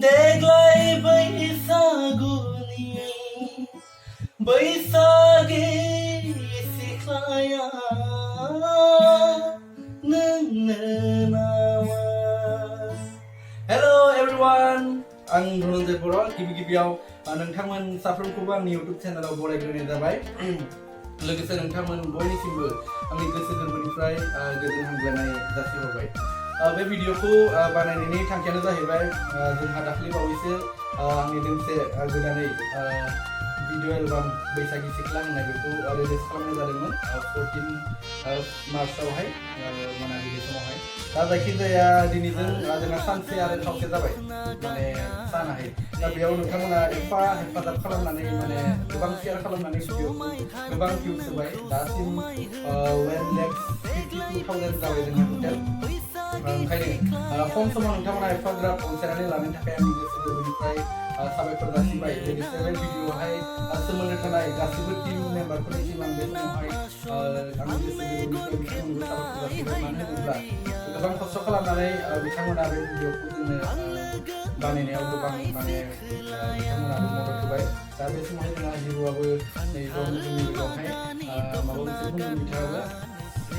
देग्लाय बैसागुनि बैसागी सिख्लाया नोंनो नामा। हेलो एवरीवन, आं धनन्जय बर' गिबियाव नोंथांमोन साफ्रोमखौबो आंनि इउट्युब चेनेलाव बरायग्रोनाय जाबाय। लोगोसे नोंथांमोन बयनिसिमबो आंनि गोसो गोरबोनिफ्राय गोजोन हामग्लायनाय जासिहरबाय। बे भिडिअखौ बानायनायनि थांखियानो जाहैबाय जोंहा दाखालि बावैसो आंनि दोंसे गोदानै भिडिअ एलबाम बैसागि सिख्ला होननाय बेखौ रिलिज खालामनाय जादोंमोन 14 मार्चआवहाय मोनाबिलि समावहाय। दा जायखिजाया दिनैजों जोंहा सानसे आरो खावसे जाबाय माने सानाहाय। दा बेयाव नोंथांमोना एफा हेफाजाब खालामनानै माने गोबां शेयार खालामनानै भिडिअखौ गोबां भिउस होबाय। दासिम 1,52,000 जाबाय जोंहा टटेल। ओंखायनो खम समाव नोंथांमोना एफाग्राब अनसायनानै लानायनि थाखाय आंनि गोसो गोरबोनिफ्राय साबायखर जासिबाय। लोगोसे बे भिडिअआवहाय सोमोन्दो थानाय गासैबो टिम मेम्बारफोरनिसिम आं बे समावहाय आंनि गोसो गोरबोनिफ्राय बिथांमोनखौ साबायखर जासिबाय। मानो होनोब्ला गोबां खस्थ' खालामनानै बिथांमोना बे भिडिअखौ जोंनो बानायनायाव गोबां माने बिथांमोनाबो मदद होबाय। दा बे समावहाय जोंहा जिहुआबो नै दं जोंनि लोगोआवहाय माबा मोनसे बुंनो बिथाङाबो।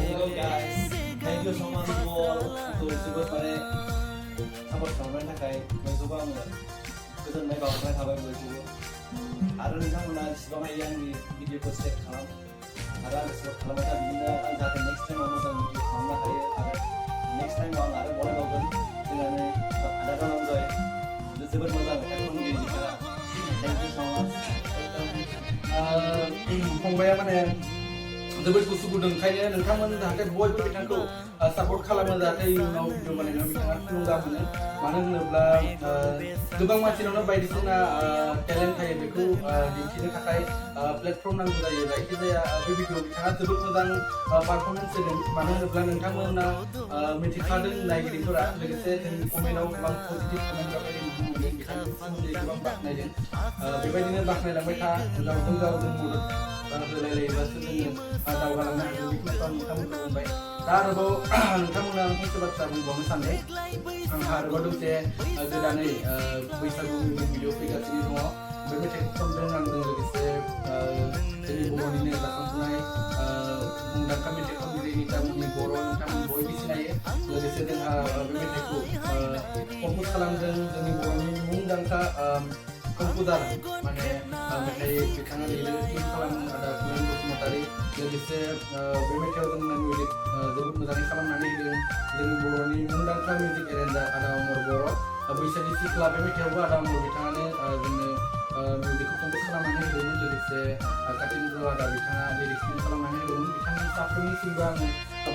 Hello guys, thank you so much for जोबोद माने सापर्ट खालामनायनि थाखाय बयखौबो आङो गोजोननाय बावहरनाय थाबाय बयखौबो। आरो नोंथांमोना जेसेबां हायो आंनि भिडिअखौ शेयार खालाम आरो आंखौ सापर्ट खालामबाय था। बिदिनो आं जाहाथे नेक्स्ट टाइमाव मोजां भिडिअ खालामनो हायो आरो नेक्स्ट टाइमाव आं आरो बनायबावगोन। जोंहा नै आदा धनन्जय जोबोद मोजां मेथाइ खनगिरि बिथाङा। थेंक इउ स' माच। फंबाया माने जोबोद गोसो गुदुं। ओंखायनो नोंथांमोन जाहाथे बयबो बिथांखौ सापर्ट खालामो, जाहाथे इयुनाव भिडिअ बानायनायाव बिथाङा थुलुंगा मोनो। मानो होनोब्ला गोबां मानसिनावनो बायदिसिना टेलेन्ट थायो, बेखौ दिन्थिनो थाखाय प्लेटफर्म नांगौ जायो। जायखिजाया बे भिडिअ बिथाङा जोबोद मोजां पारफरमेन्स होदों। मानो होनोब्ला नोंथांमोना मिथिखादों नायगिरिफोरा, लोगोसे जोंनि कमेन्टआव गोबां पजिटिभ कमेन्ट बायदि नुनो मोनदों। बिथांनि सोमोन्दै गोबां बाख्नायदों। बेबायदिनो बाख्नायलांबाय था, गावजों गाव जों मदद होलायलायोब्लासो जोङो दावगालांनो हागोन। बेखौ आं नोंथांमोनखौ बुंबाय। दा आरोबाव नोंथांमोना आं फंसे बाथ्रा बुंबावनो सानदों। आंहा आरोबाव दंसे गोदानै बैसागु मिउजिक भिडिअ फैगासिनो दङ। बे मेथाइखौ खनदों आंजों लोगोसे जोंनि बर'निनो जाखांफुनाय मुंदांखा मेथाइ खनगिरि नितामुनि बर' नोंथांमोन बयबो सिनायो। लोगोसे जोंहा बे मेथाइखौ कम्प'ज खालामदों जोंनि बर'नि मुंदांखा कम्प'जार माने मेथाइ बिथाङा लिरो टिम खालामो olen Basumatary। लोगोसे बे मेथाइआव जोंना मिउजिक जोबोद मोजाङै खालामनानै होदों जोंनि बर'नि मुंदांखा मिउजिक एरेन्जार आदामर बर'। बैसागि सिख्ला बे मेथाइआवबो आदामर बिथाङानो जोंनो मिउजिकखौ कम्प'ज खालामनानै होदोंमोन। लोगोसे कातिन्द्र आदा बिथाङा लिरिक्स खालामनानै होदोंमोन। बिथांमोन साफ्रोमनिसिमबो आङो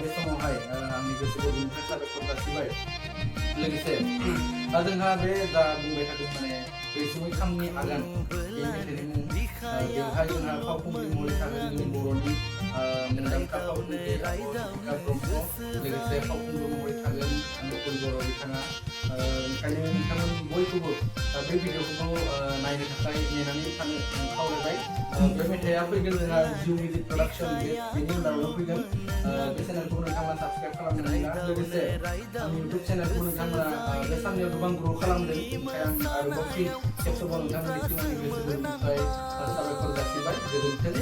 बे समावहाय आंनि गोसो गोरबोनिफ्राय साबायखर जासिबाय। लोगोसे जोंहा बे जा बुंबाय थादों माने रैसुमै खामनि आगान बे मेथाइनि मुं। बेवहाय जोंहा फावखुंग्रि महरै थागोन जोंनि बर'नि मुंदांखा फावखुंग्रि बिकाश ब्रह्म। लोगोसे फावखुंग्रि महरै थागोन बिपुल बर' बिथाङा। ओंखायनो नोंथांमोन बयखौबो बे भिडिअखौ नायनो थाखाय नेनानै थानो खावलायबाय। बे मेथाइआ फैगोन जोंहा जिउ मिउजिक प्रडाक्सन, बेनि उनावनो फैगोन। बे चेनेलखौ नोंथांमोना साबस्क्राइब खालामनानै ला। लोगोसे आंनि इउट्युब चेनेलखौ नोंथांमोना बे साननैयाव गोबां ग्र' खालामदों। ओमफ्राय आं आरोबाव फिन खेबसेबाव नोंथांमोननिसिम आंनि गोसो गोरबोनिफ्राय साबायखर जासिबाय। गोजोन्थों।